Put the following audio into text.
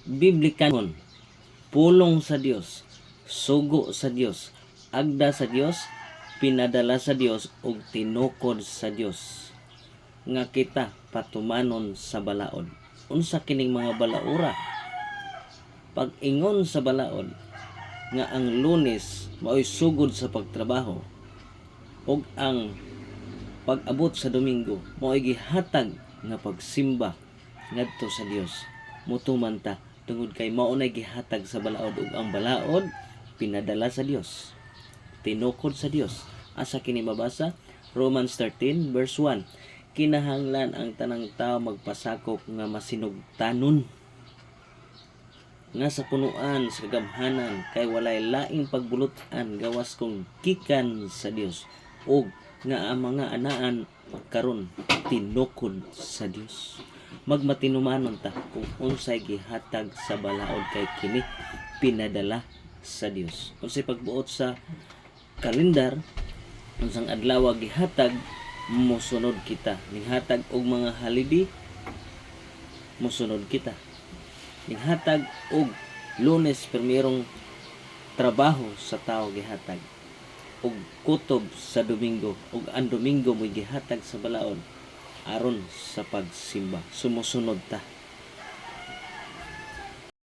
biblikanhon, pulong sa Dios, sugo sa Dios, agda sa Dios, pinadala sa Dios ug tinukod sa Dios nga kita patumanon sa balaod. Unsa kining mga balaura? Pag-ingon sa balaod nga ang Lunes mao'y sugod sa pagtrabaho ug ang pag-abot sa Domingo mao'y gihatag nga pagsimba ngadto sa Dios. Mutuman ta tungod kay mao nay gihatag sa balaod ug ang balaod pinadala sa Dios, tinukod sa Dios. Asa kini mabasa? Romans 13 verse 1. Kinahanglan ang tanang tao magpasakop nga masinugtanon nga sa punuan sa kagamhanan kay walay laing pagbulut-an gawas kung gikan sa Dios ug nga ang mga anaan karon tinukod sa Dios. Magmatinumanon ta kung unsay gihatag sa balaod kay kini pinadala sa Dios. Unsay pagbuot sa kalendar, unsang adlaw gihatag, mosunod kita. Ninghatag og mga holiday, mosunod kita. Ninghatag og Lunes permirong trabaho sa tao gihatag, og kutob sa Domingo, ug ang Domingo mo'y gihatag sa balaod aron sa pagsimba. Sumusunod ta.